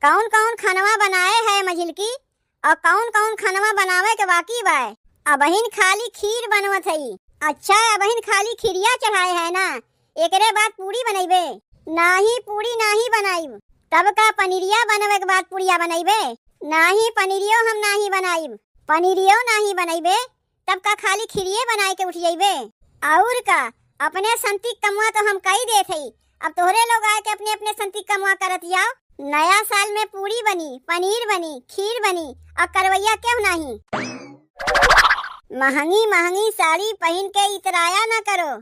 कौन कौन खानवा बनाए है मझिलकी और कौन कौन खानवा बनावे के बाकी बा। अबहिन खाली खीर बनवत हई। अच्छा अबहिन खाली खीरिया चढ़ाए है ना, एकरे बाद पूरी बनैबे? नाही पूरी नाही बनाईब। तब का पनीरिया बनवे के बाद पूरिया बनैबे? नाही पनीरियो हम नाही बनाईब। पनीरियो नहीं बनैबे तब का खाली खीरिये बनाए के उठ जाइबे? और का अपने संतिक कमुआ तो हम कही देत हई, अब तोहरे लोग आए के अपने अपने संतिक कमुआ करत जाओ। नया साल में पूरी बनी, पनीर बनी, खीर बनी और करवैया क्यों नहीं? महंगी महंगी साड़ी पहन के इतराया ना करो।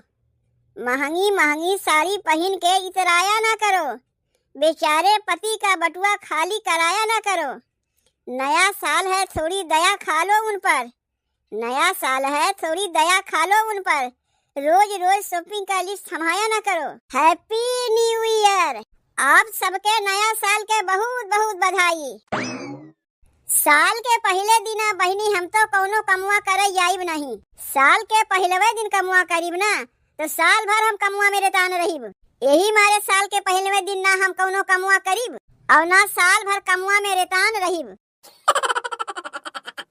महंगी महंगी साड़ी पहन के इतराया ना करो। बेचारे पति का बटुआ खाली कराया ना करो। नया साल है थोड़ी दया खा लो उन पर। नया साल है थोड़ी दया खा लो उन पर। रोज रोज शॉपिंग का लिस्ट थमाया ना करो। Happy new year. आप सबके नया साल के बहुत बहुत बधाई। साल के पहले दिन बहनी हम तो कौनो कमुआ करे जाइब नहीं। साल के पहलवे दिन कमुआ करीब ना तो साल भर हम कमुआ में रेतान रहीब। यही मारे साल के पहलवे दिन ना हम कौनो कमुआ करीब और ना साल भर कमुआ में रेतान रहीब।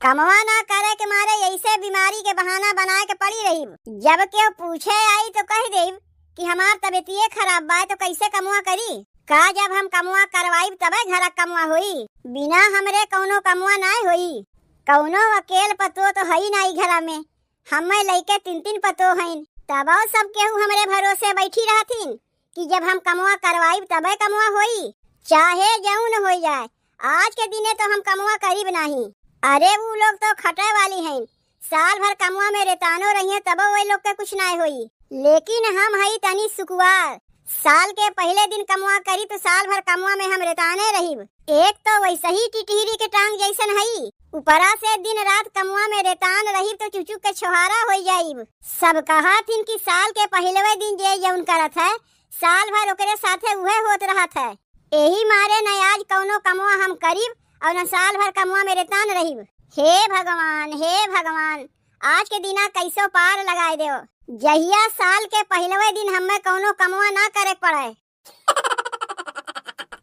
कमवा ना करे के मारे ऐसे बीमारी के बहाना बनाए के पड़ी रहीब। जब के पूछे आई तो कह देब कि हमार तबीयतिये खराब बा तो कैसे कमुआ करी। का जब हम कमुआ करवाइब तबे घर कमुआ होई, बिना हमरे कौनो कमुआ नाय होई। कौनो अकेल पतो तो हई नाई घरा में, हमें लइके 3-3 पतो हईन। तब सब केहू हमरे भरोसे बैठी रहतीन कि जब हम कमुआ करवाइब तबे कमुआ होई, चाहे जऊन हो जाए। आज के दिने तो हम कमुआ करीब नहीं। अरे वो लोग तो खटे वाली हैं, साल भर कमुआ में रेतानो रही तब वो लोग के कुछ ना होई। लेकिन हम हई तनी सुकुआर, साल के पहले दिन कमुआ करी तो साल भर कमुआ में हम रेताने रहीब। एक तो वैसे ही टिटहिरी के टांग जैसन हई, ऊपरा से दिन रात कमुआ में रेतान रहीब तो चुचुक के छोहारा हो जाइब। सब कहथिन कि साल के पहलवे दिन जे जौन करत है साल भर ओकरे साथे उहे होत रहत है। यही मारे न आज कौनो कमुआ हम करीब और न साल भर कमुआ में रेतान रहीब। हे भगवान, हे भगवान, आज के दिना कैसो पार लगाए दो जहिया साल के पहलवे दिन हमें कौनो कमुआ ना करे पड़े।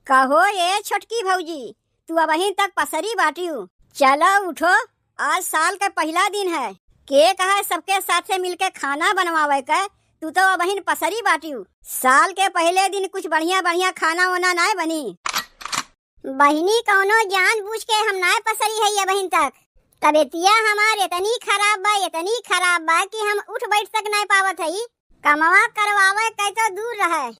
कहो ये छोटकी भौजी, तू अबहिन तक पसरी बाटियू। चलो उठो, आज साल का पहला दिन है। के कहा सबके साथे मिलके खाना बनवावे के, तू तो अबहिन पसरी बाटियू। साल के पहले दिन कुछ बढ़िया बढ़िया खाना वाना ना बनी। बहिनी कौनो जानबूझ के हम ना पसरी है अबहिन तक। तबीयतिया हमार इतनी खराब बा कि हम उठ बैठ तक नहीं पावत हई। कमवा करवावे कई तो दूर रहे।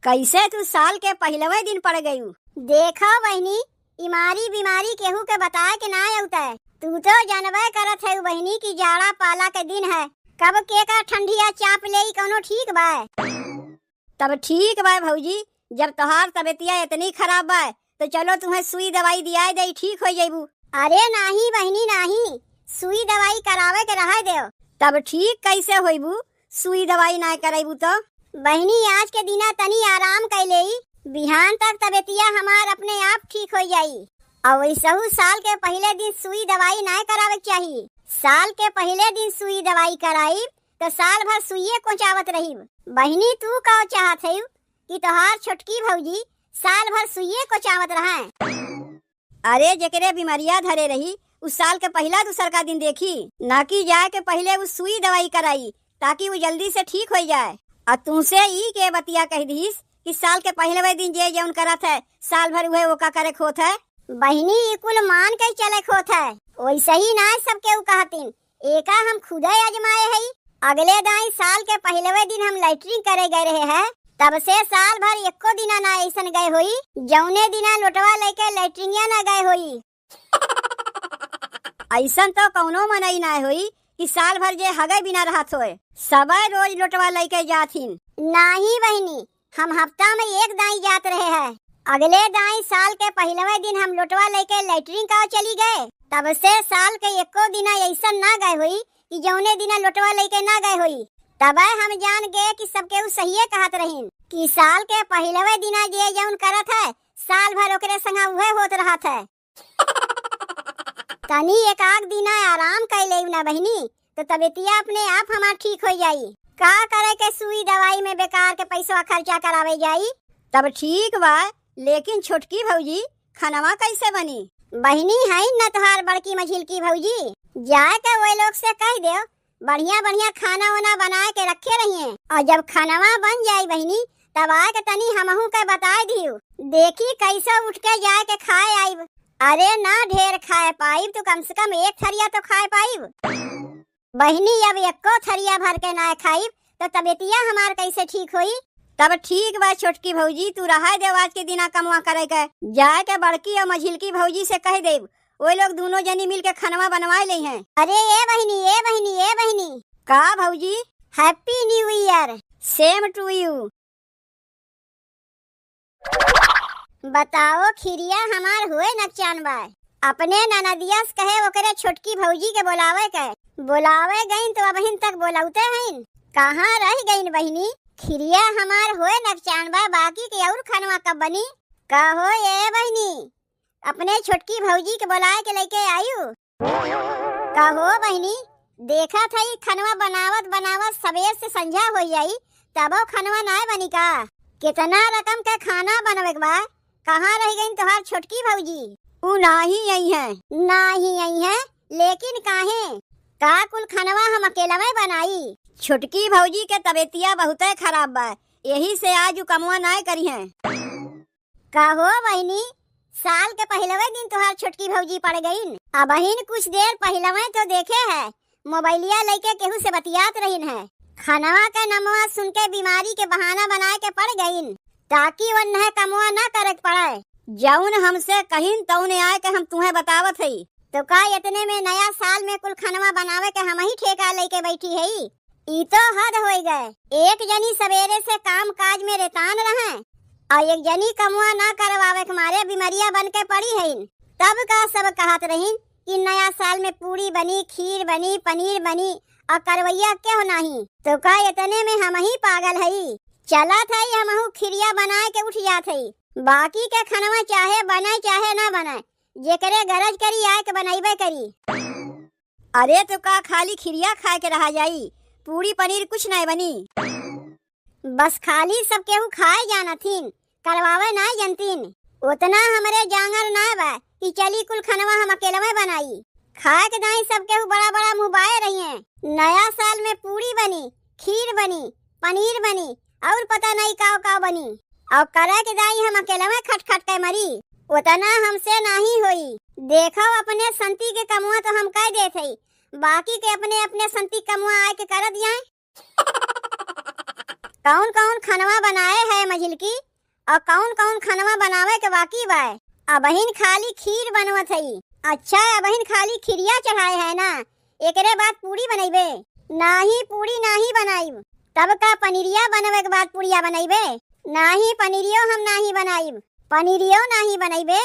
कैसे तू साल के पहलवे दिन पड़ गयू? देखो बहनी, इमारी बीमारी केहू के बताए के ना आउता है। तू तो जानबे करत है बहनी की जाड़ा पाला के दिन है, कब के का ठंडिया चाप ले कौनो ठीक बा। तब ठीक बा भौजी, जब तोहार तबीयतिया इतनी खराब बा तो चलो तुम्हें सुई दवाई दिया दे, ठीक हो जाइबू। अरे नहीं बहनी नहीं, सुई दवाई करावे के रह दे। तब ठीक कैसे होइबू? सुई दवाई ना कराइबू तो? बहनी आज के दिना तनी आराम कर लेई, बिहान तक तबीयतिया हमार अपने आप ठीक हो जाई। और वैसहू साल के पहले दिन सुई दवाई ना करावे चाहिए। साल के पहले दिन सुई दवाई कराई तो साल भर सुइये कोचावत रही। बहनी तू का चाहत है कि तोहार छोटकी भौजी साल भर सुइये कोचावत रहे? अरे जेकरे बीमारिया धरे रही उस साल के पहला दूसर का दिन देखी, ना कि जाए के पहले उस सुई दवाई कराई ताकि वो जल्दी से ठीक हो जाए। और तुमसे ई के बतिया कह दीस कि साल के पहले दिन जे जौन करत है साल भर वह वो का करे खोत है। बहनी ये कुल मान के चले खोत है, वैसे ही ना सबके कहतीन। एका हम खुदे आजमाए है। अगले दाई साल के पहले दिन हम लैट्रिन करे गए रहे हैं, तब से साल भर एको दिना ना ऐसन गए होई जौने दिना लोटवा लेके लैट्रिनिया ना गए होई। ऐसन तो कौनो मनई ना होई कि साल भर जे हगे बिना रहत होए, सबे रोज लोटवा लेके जाथिन। नहीं बहनी, हम हफ्ता में एक दाई जात रहे हैं। अगले दाई साल के पहलवे दिन हम लोटवा लेके लैट्रिन का चली गए, तब से साल के एको दिना ऐसन ना गए हुई कि जौने दिना लोटवा लेके ना गए हुई। तब हम जान गए कि सबके सही कहत रहीन कि साल के पहलवे दिना जे जौन करत है साल भर ओकरे संगा उहे होत रहत है। तनी एक आध दिना आराम कर ले ना बहनी तो तबीयतिया अपने आप हमार ठीक हो जाई। का करे के सुई दवाई में बेकार के पैसा खर्चा करावे जाई। तब ठीक बा, लेकिन छोटकी भौजी खानवा कैसे बनी? बहिनी है न तोहार बड़की मझिलकी भौजी, जाए के वो लोग से कह दो बढ़िया बढ़िया खाना वाना बना के रखे रहिए, और जब खानवा बन जाई बहिनी तब आए के तनी हमहू के बताए दियो, देखी कैसे उठ के जाए के खाए आईब। अरे ना ढेर खाए पाइब तो कम से कम एक थरिया तो खाए पाइब। बहिनी अब एको थरिया भर के ना खाइब तो तबियतिया हमार कैसे ठीक होई? तब ठीक बा छोटकी भौजी, तू रहा दे आज के दिना कमवा करे के, जाए के बड़की और मझिलकी भौजी से कह देब वो लोग दोनों जनी मिल के खानवा बनवाए ले हैं। अरे ए बहिनी ए बहिनी ए बहिनी। का भौजी? Happy new year. Same to you. बताओ खिरिया हमार हुए नचान बाय, अपने ननदिया से कहे ओकरे छोटकी भौजी के बुलावे के, बुलावे गईन तो अबहिन तक बोलौते हैं, कहाँ रह गईन बहिनी? खिरिया हमार होए नचान बा, बाकी के और खानवा कब बनी? कहो ये बहिनी अपने छोटकी भौजी के बुलाए के लेके आयु। कहो बहिनी देखा था खानवा बनावत बनावत सवेर से संझा हो जाई तब खानवा ना बनी का? कितना रकम के खाना बनवे के बा? कहाँ रह गई तोहार छोटकी भौजी? उ नाही आई है। नाही आई है लेकिन काहे? का कुल खानवा हम अकेला में बनाई? छोटकी भौजी के तबियतिया बहुत खराब बा, यही से आज उ कमवा ना करी है। कहो बहिनी साल के पहलवे दिन तोहार छोटकी भौजी पड़ गईन, अब बहिन कुछ देर पहलवे तो देखे है मोबाइलिया लेके केहू से बतियात रहीन है, खानवा का नमवा सुन के बीमारी के बहाना बनाए के पड़ गईन ताकि वह कमवा न करे पड़े। जौन हमसे कहिन तौने आए के हम तुम्हें बतावत है, तो का इतने में नया साल में कुल खानवा बनावे के हम ही ठेका लेके बैठी है? ई तो हद हो गए। एक जनी सवेरे से काम काज में रेतान रहे और एक जनी कमवा ना करवावे के मारे बीमारिया बन के पड़ी है। तब का सब कहत रहीन कि नया साल में पूरी बनी, खीर बनी, पनीर बनी और करवैया क्यों नहीं? तो का इतने में हम ही पागल है? चला था हमहू खिरिया बनाए के उठ जात है, बाकी के खानवा चाहे बनाए चाहे ना बनाए, जेकरे गरज करी आए के बनाइबे करी। अरे तो का खाली खिरिया खाए के रहा जाई, पूरी पनीर कुछ नहीं बनी? बस खाली सब केहू खाए जाना थीन, करवावे ना जनतीन। उतना हमरे जांगर ना बा कि चली कुल खानवा हम अकेले में बनाई, खाए के दाई सब केहू बड़ा बड़ा मुँह बाए रही है। नया साल में पूरी बनी, खीर बनी, पनीर बनी और पता नहीं काव काव बनी, और करे के दाई हम अकेले में खट खट के मरी। उतना हमसे नहीं होई। देखो अपने संती के कमुआ तो हम कह देते ही, बाकी के अपने अपने संती कमुआ आए के कर दिया। कौन कौन खानवा बनाए है मझिलकी, और कौन कौन खानवा बनावे के बाकी बा? अबहिन खाली खीर बनवत है। अच्छा अबहिन खाली खिरिया चढ़ाए है ना, एकरे बाद पूरी बनैबे? नाही पूरी नाही बनाईब। तब का पनीरिया बनवे के बाद पूरिया बनैबे? नाही पनीरियो हम नाही बनाईब, पनीरियो नाही बनैबे।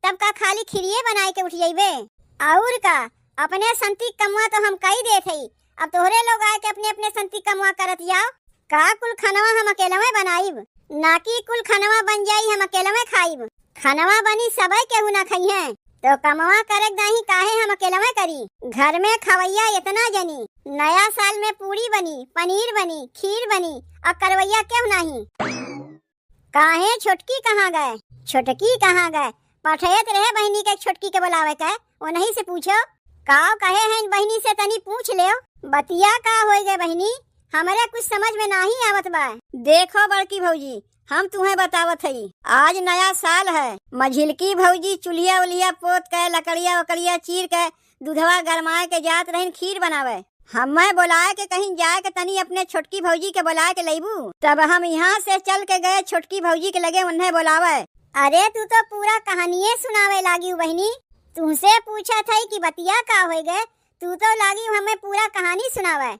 तब का खाली खिरिये बनाए के उठ जाइबे? और का अपने संती कमुआ तो हम कही देते ही, अब तोहरे लोग आए के अपने अपने संती कमुआ करत जाओ। का कुल खानवा हम अकेला में बनाईब, ना कि कुल खानवा बन जाई हम अकेला में खाईब? खानवा बनी सबई केहू ना खाई है, तो कमवा करे नहीं काहे हम अकेला में करी? घर में खवैया इतना जनी, नया साल में पूरी बनी, पनीर बनी, खीर बनी और करवैया क्यों नहीं? काहे छोटकी कहाँ गए? छोटकी कहाँ गए? पठेत रहे बहनी के छोटकी के बुलावे के, उन्हीं से पूछो। काव कहे हैं बहनी से तनी पूछ ले बतिया का हो गए बहनी, हमारे कुछ समझ में नहीं आवत बा। देखो बड़की भौजी हम तुम्हें बतावत है, आज नया साल है। मझिलकी भौजी चूल्हिया उलिया पोत के लकड़िया वकड़िया चीर के दूधवा गरमाए के जात रहीन खीर बनावे। हमें बुलाए के कहीं जाए के तनी अपने छोटकी भौजी के बुलाए के लेबू, तब हम यहाँ से चल के गए छोटकी भौजी के लगे उन्हें बुलावे। अरे तू तो पूरा कहानिये सुनावे लागी बहनी, तुमसे पूछा था कि बतिया का हो गए, तू तो लागी हमें पूरा कहानी सुनावे।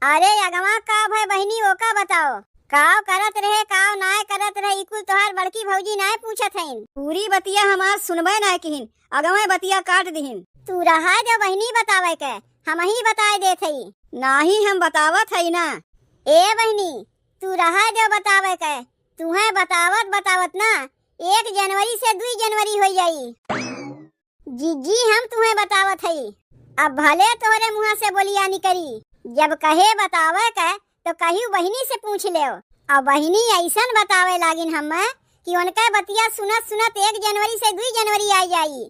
अरे अगवा का भाई बहनी वो का बताओ, काव करत रहे काव नाय करत रहे, इकुल तोहार बड़की भौजी नाय पूछत हईन। पूरी बतिया हमार सुनबे नाय किहिन, अगवा बतिया काट दिहिन। तू रहा जो बहनी बतावे के, हम ही बताए देत हई। नाही हम बतावत हई ना। ए बहनी तू रहा जो बतावे के, तुम्हें बतावत बतावत ना 1 जनवरी से 2 जनवरी हो जाई। जी हम तुम्हें बतावत हई, अब भले तोरे मुँह से बोलिया नहीं करी, जब कहे बतावे के तो कहीं बहनी से पूछ ले। और बहनी ऐसा बतावे लागिन हमें कि उनका बतिया सुनत सुनत 1 जनवरी से 2 जनवरी आ जाई।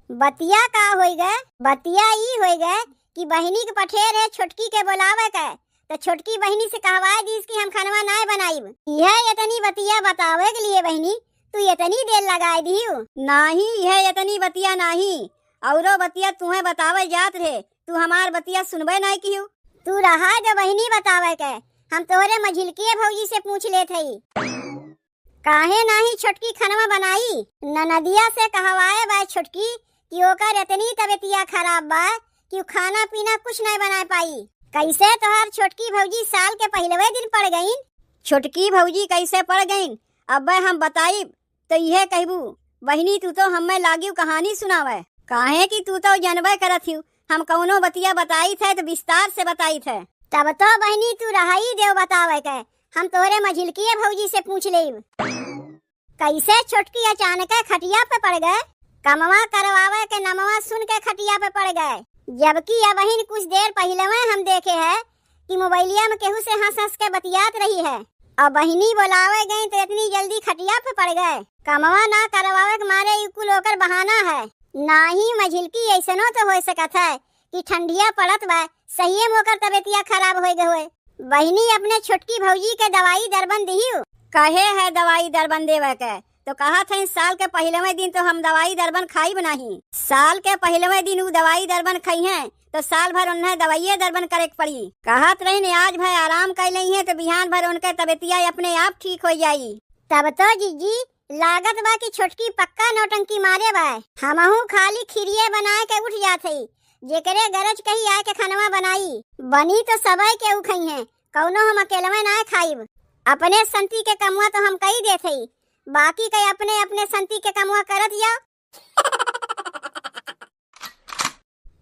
बतिया का होई गए? बतिया ई होई गए कि बहिनी के पठेर है छोटकी के बुलावे के, तो छोटकी बहिनी से कहवाए दीस कि हम खानवा ना बनाईब। यह इतनी बतिया बतावे के लिए बहिनी तू इतनी देर लगाए दियो? नहीं, यह इतनी बतिया नहीं, औरो बतिया तुम्हें बतावे जात रहे, तू हमार बतिया सुनबे नहीं कियो। तू रहा जो बहिनी बतावे के, हम तोहरे मझिलकी भौजी से पूछ लेत हई काहे नाही छोटकी खनवा बनाई। ननदिया से कहवाए बा छोटकी कि ओकर इतनी तबीयतिया खराब बा कि खाना पीना कुछ नहीं बना पाई। कैसे तोहार छोटकी भौजी साल के पहलवे दिन पड़ गईन? छोटकी भौजी कैसे पड़ गईन अब हम बताई तो यह कहबू बहिनी तू तो हमें लागी कहानी सुनावे, काहे कि तू तो जानबे करत हूँ हम कौनो बतिया बताई थे तो विस्तार से बताई थे। तब तो बहिनी तू रहाई देव बतावे के, हम तोहरे मझिलकी भौजी से पूछ लेब कैसे छोटकी अचानक खटिया पे पड़ गए। कमवा करवावे के नमवा सुन के खटिया पे पड़ गए, जबकि अब बहिन कुछ देर पहले हम देखे है कि मोबाइलिया में केहू से हंस हंस के बतियात रही है। अब बहिनी बुलावे गई तो इतनी जल्दी खटिया पे पड़ गए। कमवा ना करवावे के मारे कुल होकर बहाना है। ना ही मझिलकी ऐसनो तो हो सकत है कि ठंडिया पड़त बा सही होकर तबीयतिया खराब हो गए। बहिनी अपने छोटकी भौजी के दवाई दरबन दियो। कहे है दवाई दरबन देवे के, तो कहा था साल के पहलवे दिन तो हम दवाई दरबन खाई बनाही। साल के पहलवे दिन वो दवाई दरबन खाई है तो साल भर उन्हें दवाइये दरबन करे पड़ी। कहत रही ने आज भाई आराम कर ली है तो बिहान भर उनके तबीयतिया अपने आप ठीक हो जाई। तब तो जीजी लागत बा कि छोटकी पक्का नौटंकी मारे बा। हमहू खाली खीरिये बनाए के उठ जाते, जेकरे गरज कही आए के खानवा बनाई बनी तो सबई के उखई है, कौनो हम अकेलवे ना खाईब। अपने संती के कमुआ तो हम कही देते, बाकी के अपने अपने संती के कमुआ करत जाओ।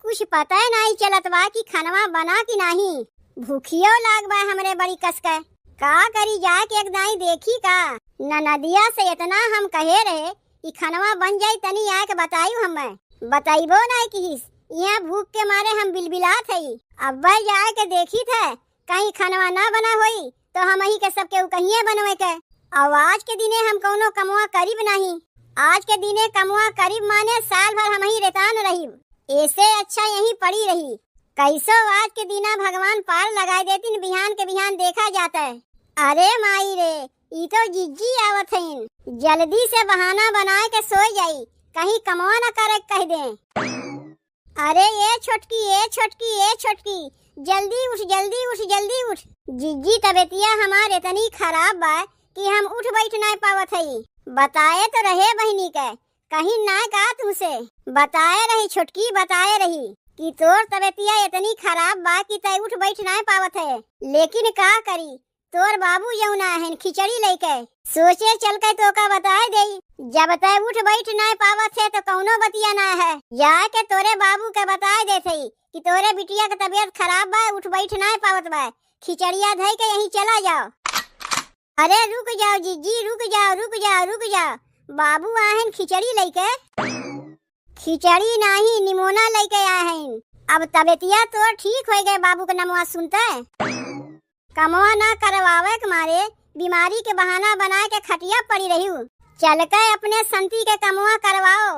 कुछ पता ही नहीं चलत बा कि खानवा बना कि नहीं। भूखियो लाग बा हमरे बड़ी कसके, का करी जाए के एक दाई देखी का। ननदिया से इतना हम कहे रहे कि खानवा बन जाई तनी आके बतायू हमें, बताइबो नहीं किस। यहाँ भूख के मारे हम बिलबिलात हई। अब जाए के देखी थे कहीं खानवा ना बना होई तो हम ही के सबके कहिए बनवे के। अब आज के दिने हम कौनो कमुआ करीब नहीं, आज के दिने कमुआ करीब माने साल भर हम ही रेतान रही, ऐसे अच्छा यहीं पड़ी रही। कैसो आज के दिना भगवान पार लगाए देती बिहान के बिहान देखा जाता है। अरे माई रे ई तो जिज्जी आवत है, जल्दी से बहाना बनाए के सो जाई कहीं कमुआ न करे कह दे। अरे ये छोटकी ये छोटकी ये छोटकी जल्दी उठ जल्दी उठ जल्दी उठ। जिज्जी तबीयतिया हमारे इतनी खराब बा कि हम उठ बैठ नहीं पावत हई। बताए तो रहे बहिनी के कहीं ना का तुमसे बताए रही छोटकी, बताए रही कि तोर तबीयतिया इतनी खराब बा कि तय उठ बैठ नहीं पावत है। लेकिन का करी तोर बाबू जौना है खिचड़ी लेके सोचे चल के तो का बताए दे। जब तय उठ बैठ नहीं पावत है तो कौनो बतिया ना है, जाके तोरे बाबू के बताए देते कि तोरे बिटिया के तबीयत खराब बा उठ बैठ नहीं पावत बा, खिचड़िया धई के यहीं चला जाओ। अरे रुक जाओ जीजी रुक जाओ रुक जाओ रुक जाओ, बाबू आहन खिचड़ी लेके। खिचड़ी नहीं निमोना लेके आहन। अब तबीयतिया तो ठीक हो गए बाबू के नमवा सुनते कमवा ना करवावे के मारे बीमारी के बहाना बनाए के खटिया पड़ी रही। चल के अपने संती के कमवा करवाओ,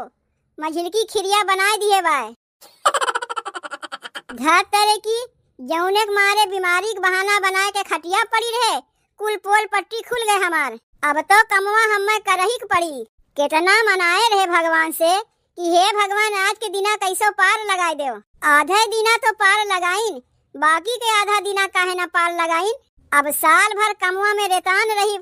मझिलकी खिरिया बनाए दिए बाय। घर तरह की जौने के मारे बीमारी के बहाना बनाए के खटिया पड़ी रहे, कुल पोल पट्टी खुल गए हमार। अब तो कमवा हमें करही के पड़ी। कितना मनाए रहे भगवान से कि हे भगवान आज के दिना कैसो पार लगाए दो। आधे दिना तो पार लगाइन, बाकी के आधा दिना काहे ना पार लगाइन। अब साल भर कमवा में रेतान रही।